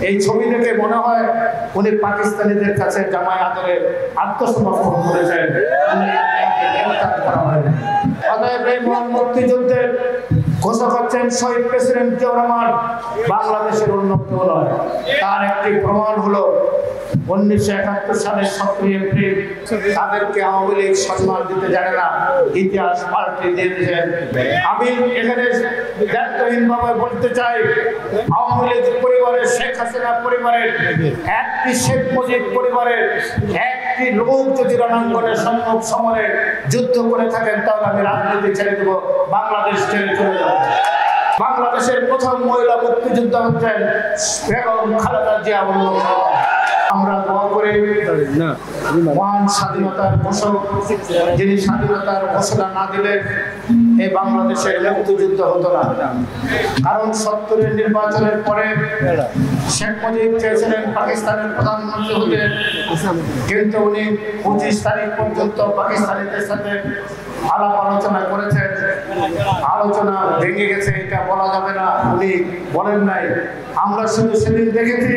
এই ছবি দেখে মনে হয় উনি পাকিস্তানিদের কাছে জামায় আদরে আত্মসমর্পণ করেছেন। অতএব এই মহান মুক্তিযুদ্ধের ঘোষক হচ্ছেন শহীদ প্রেসিডেন্ট জিয়াউর রহমান, বাংলাদেশের উন্নত নয়। তার একটি প্রমাণ হলো 1971 সালের 17 এপ্রিল তাদেরকে আওয়ামী লীগ সম্মান দিতে জানে না, ইতিহাস পাল্টে দিয়ে দিয়েছেন। আমি এখানে দায়িত্বহীনভাবে বলতে চাই, আওয়ামী লীগ পরিবারের, শেখ হাসিনা পরিবারের একটি, শেখ মুজিব পরিবারের একটি লোক যদি রণাঙ্গনে সম্মুখ সমরে যুদ্ধ করে থাকেন তাহলে আমি রাজনীতি ছেড়ে দেবো, বাংলাদেশ ছেড়ে চলে যাবো। বাংলাদেশের প্রথম মহিলা মুক্তিযোদ্ধা হচ্ছেন বেগম খালেদা জিয়া। আমরা দোয়া করি মহান স্বাধীনতার ঘোষক, যিনি স্বাধীনতার ঘোষণা না দিলে এই বাংলাদেশের মুক্তিযুদ্ধ হতো না। কারণ 70-এর নির্বাচনের পরে শেখ মুজিব চেয়েছিলেন পাকিস্তানের প্রধানমন্ত্রী হতে, কিন্তু উনি 25 তারিখ পর্যন্ত পাকিস্তানিদের সাথে আলাপ আলোচনা করেছেন। আলোচনা ভেঙে গেছে এটা বলা যাবে না, উনি বলেন নাই। আমরা শুধু সেদিন দেখেছি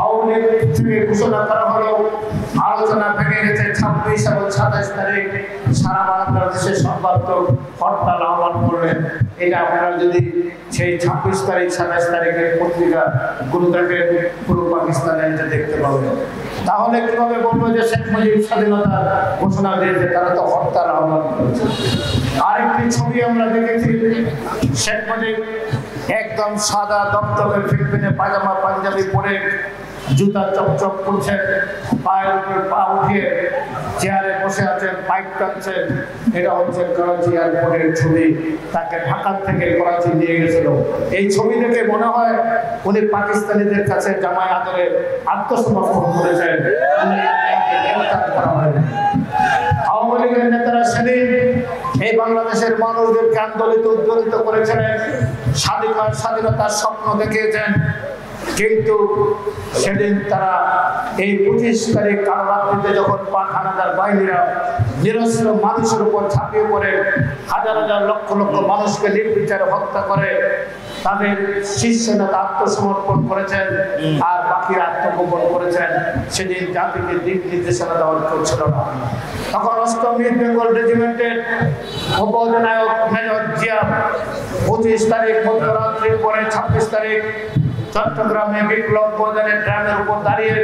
আওয়ামী লীগ থেকে ঘোষণা করা হলো, আলোচনা ভেঙে গেছে। 26 এবং 27 তারিখ সারা বাংলাদেশে সর্বাত্মক হরতাল আহ্বান করলেন। এটা আপনারা যদি সেই 26 তারিখ 27 তারিখের পত্রিকা গুলো দেখেন, পুরো পাকিস্তানে এটা দেখতে পাবেন। তাহলে কিভাবে বলবো যে শেখ মুজিব স্বাধীনতার ঘোষণা দিয়েছে? তারা তো হরতাল আহ্বান করেছে। আরেকটি ছবি আমরা দেখেছি, শেখ মুজিব একদম সাদা দপ্তরের ফিলিপিনে পায়জামা পাঞ্জাবি পরে জুতা চকচক করছেন, পায়ের উপর পা উঠিয়ে চেয়ারে বসে আছেন, পাইপ টানছেন। এটা হচ্ছে করাচি এয়ারপোর্টের ছবি। তাকে ঢাকা থেকে করাচি নিয়ে গেছিল। এই ছবি দেখে মনে হয় উনি পাকিস্তানিদের কাছে জামায় আদরে আত্মসমর্পণ করেছেন। আওয়ামী লীগের নেতারা সেদিন এই বাংলাদেশের মানুষদেরকে আন্দোলিত উদ্বোলিত করেছিলেন, স্বাধীনতার স্বপ্ন দেখিয়েছেন। কিন্তু সেদিন তারা এই 25 তারিখ কাল রাত্রিতে যখন পাক হানাদার বাহিনীরা নিরস্ত্র মানুষের উপর ঝাঁপিয়ে পড়ে হাজার হাজার লক্ষ লক্ষ মানুষকে নির্বিচারে হত্যা করে, তাদের শীর্ষ নেতা আত্মসমর্পণ করেছেন আর বাকিরা আত্মগোপন করেছেন। সেদিন জাতিকে দিক নির্দেশনা দেওয়ার কেউ ছিল না। তখন 8ম ইস্ট বেঙ্গল রেজিমেন্টের উপ-অধিনায়ক মেজর জিয়া 25 তারিখ মধ্যরাত্রির পরে 26 তারিখ চট্টগ্রামে বিপ্লব প্রদানের ড্রামের উপর দাঁড়িয়ে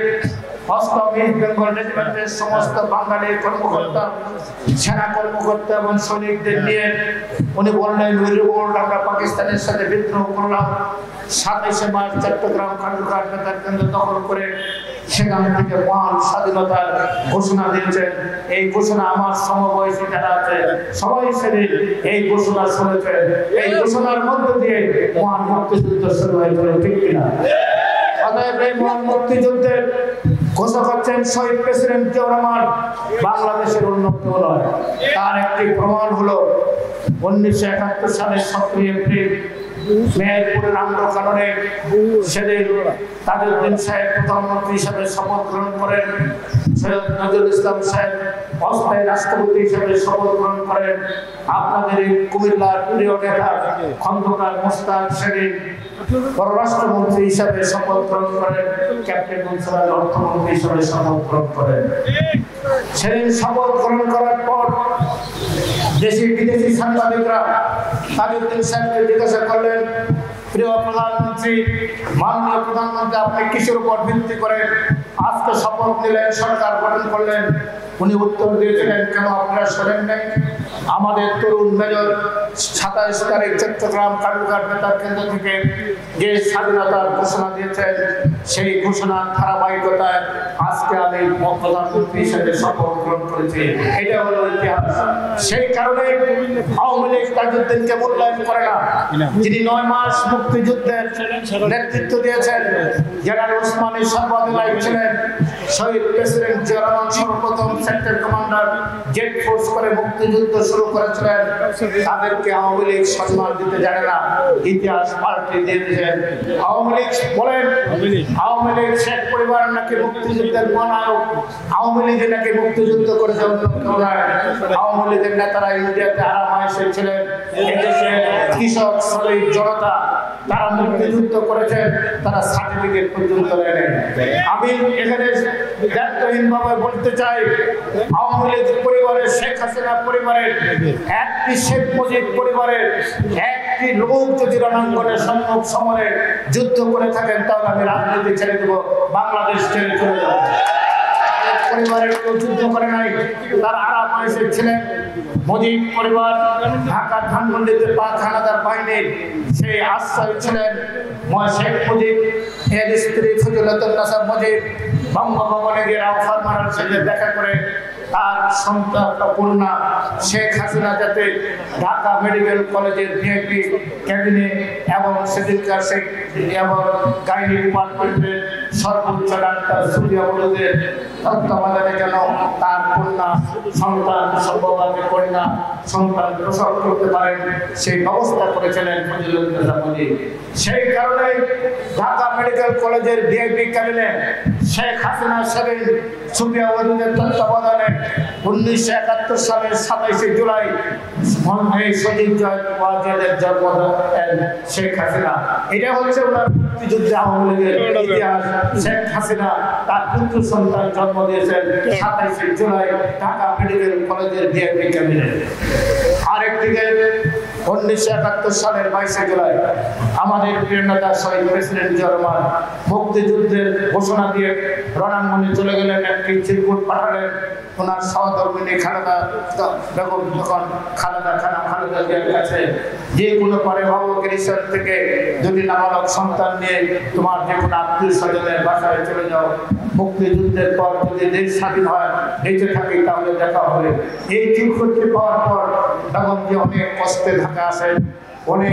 8ম ইস্ট বেঙ্গল রেজিমেন্টের সমস্ত বাঙালি কর্মকর্তা, সেনা কর্মকর্তা এবং সৈনিকদের নিয়ে উনি বললেন, আমরা পাকিস্তানের সাথে বিদ্রোহ করলাম। 27শে মার্চ চট্টগ্রাম কান্ডুঘাট বেতার কেন্দ্র দখল করে সেখান থেকে মহান স্বাধীনতার ঘোষণা দিয়েছেন। এই ঘোষণা আমার সমবয়সী যারা আছে সবাই সেদিন এই ঘোষণা শুনেছেন। এই ঘোষণার মধ্য দিয়ে মহান মুক্তিযুদ্ধ শুরু হয়েছিল, ঠিক কিনা? অতএব এই মহান মুক্তিযুদ্ধের ঘোষক হচ্ছেন শহীদ প্রেসিডেন্ট জিয়াউর রহমান, বাংলাদেশের উন্নত নয়। তার একটি প্রমাণ হলো 1971 সালের 17 এপ্রিল মেহেরপুরের আন্দোলনে সেদিন তাজউদ্দিন সাহেব প্রধানমন্ত্রী হিসাবে শপথ গ্রহণ করেন, সৈয়দ নজরুল ইসলাম সাহেব অস্থায়ী রাষ্ট্রপতি হিসাবে শপথ গ্রহণ করেন। আপনাদের এই কুমিল্লার প্রিয় নেতা খন্দকার মোস্তাক সেদিন পররাষ্ট্রমন্ত্রী হিসাবে শপথ গ্রহণ করেন, ক্যাপ্টেন মুনসুর অর্থমন্ত্রী হিসাবে শপথ গ্রহণ করেন। সেদিন শপথ গ্রহণ করার পর দেশি বিদেশি সাংবাদিকরা তাজউদ্দিন সাহেবকে জিজ্ঞাসা করলেন, প্রিয় প্রধানমন্ত্রী, মাননীয় প্রধানমন্ত্রী, আপনি কিসের উপর ভিত্তি করে আজকে শপথ নিলেন, সরকার গঠন করলেন? উনি উত্তর দিয়েছিলেন, কেন আপনারা শোনেন নাই? আমাদের তরুণ মেজর 27 তারিখ চট্টগ্রাম কালুঘাট বেতার কেন্দ্র থেকে যে স্বাধীনতার ঘোষণা দিয়েছেন, সেই ঘোষণার ধারাবাহিকতায় আজকে আমি প্রধানমন্ত্রী হিসেবে শপথ গ্রহণ করেছি। এটা হলো ইতিহাস। সেই কারণে আওয়ামী লীগ তাজউদ্দিনকে মূল্যায়ন করে না, যিনি 9 মাস মুক্তিযুদ্ধের নেতৃত্ব দিয়েছেন। জেনারেল ওসমানী সর্বাধিনায়ক ছিলেন, শহীদ প্রেসিডেন্ট জিয়া রহমান সর্বপ্রথম সেক্টর কমান্ডার, জেট ফোর্স করে মুক্তিযুদ্ধ শুরু শুরু করেছিলেন তাদেরকে আওয়ামী লীগ সম্মান দিতে জানে না, ইতিহাস পাল্টে দিয়ে দিয়েছেন। আওয়ামী লীগ বলেন আওয়ামী লীগ শেখ পরিবার নাকি মুক্তিযুদ্ধের মহানায়ক, আওয়ামী লীগ নাকি মুক্তিযুদ্ধ করেছে অন্য কেউ নয়। আওয়ামী লীগের নেতারা ইন্ডিয়াতে আরাম এসেছিলেন, এদেশে কৃষক শ্রমিক জনতা তারা মুক্তিযুদ্ধ করেছেন, তারা সার্টিফিকেট পর্যন্ত নেন। আমি এখানে দায়িত্বহীনভাবে বলতে চাই, আওয়ামী লীগ পরিবারের, শেখ হাসিনা পরিবারের একটি, শেখ মুজিব পরিবারের একটি লোক যদি রণাঙ্গনে সম্মুখ সমরে যুদ্ধ করে থাকেন তাহলে আমি রাজনীতি ছেড়ে দেবো, বাংলাদেশ ছেড়ে চলে যাবো। পরিবারের কেউ যুদ্ধ করে নাই, তার আরাম ছিলেন। মুজিব পরিবার ঢাকা ধানমন্ডিতে ৫ হানাদার বাহিনীর সেই আশ্রয় ছিলেন। শেখ মুজিব এর স্ত্রী ফজিলাতুন্নেসা মুজিব বঙ্গভবনে গিয়ে রাউফার মারার সাথে দেখা করে তার সন্তান কন্যা শেখ হাসিনা যাতে ঢাকা মেডিকেল কলেজের ভিআইপি ক্যাবিনে এবং সেদিনকার শেখ এবং গাইনি ডিপার্টমেন্টের সর্বোচ্চ ডাক্তার সুরিয়া বলুদের তত্ত্বাবধানে যেন তার কন্যা সন্তান সৌভাগ্যবতী কন্যা সন্তান প্রসব করতে পারেন সেই ব্যবস্থা করেছিলেন ফজিলাতুন্নেসা মুজিব। সেই কারণে ঢাকা মেডিকেল কলেজের ভিআইপি ক্যাবিনে শেখ হাসিনা সেদিন সুরিয়া বলুদের তত্ত্বাবধানে 1971 সালের 27শে জুলাই এই শহীদ জয়ের জন্ম দেন শেখ হাসিনা। এটা হচ্ছে ওনার মুক্তিযুদ্ধে আওয়ামী লীগের ইতিহাস। শেখ হাসিনা তার পুত্র সন্তান জন্ম দিয়েছেন 27শে জুলাই ঢাকা মেডিকেল কলেজের ভিআইপি ক্যাবিনে। আরেকদিকে 1971 সালের 22শে জুলাই আমাদের প্রিয় নেতা শহীদ প্রেসিডেন্ট জিয়া রহমান মুক্তিযুদ্ধের ঘোষণা দিয়ে রণাঙ্গনে চলে গেলেন, একটি চিরকুট পাঠালেন ওনার সহধর্মিনী খালেদা বেগম, যখন খালেদা জিয়ার কাছে যে কোনো পরে ভবগিরিশ্বর থেকে যদি নাবালক সন্তান নিয়ে তোমার যে কোনো আত্মীয় স্বজনের বাসায় চলে যাও, মুক্তিযুদ্ধের পর যদি দেশ স্বাধীন হয় বেঁচে থাকি তাহলে দেখা হবে। এই চিরকুটটি পাওয়ার পর বেগম যে অনেক কষ্টে ঢাকা আসেন, অনেক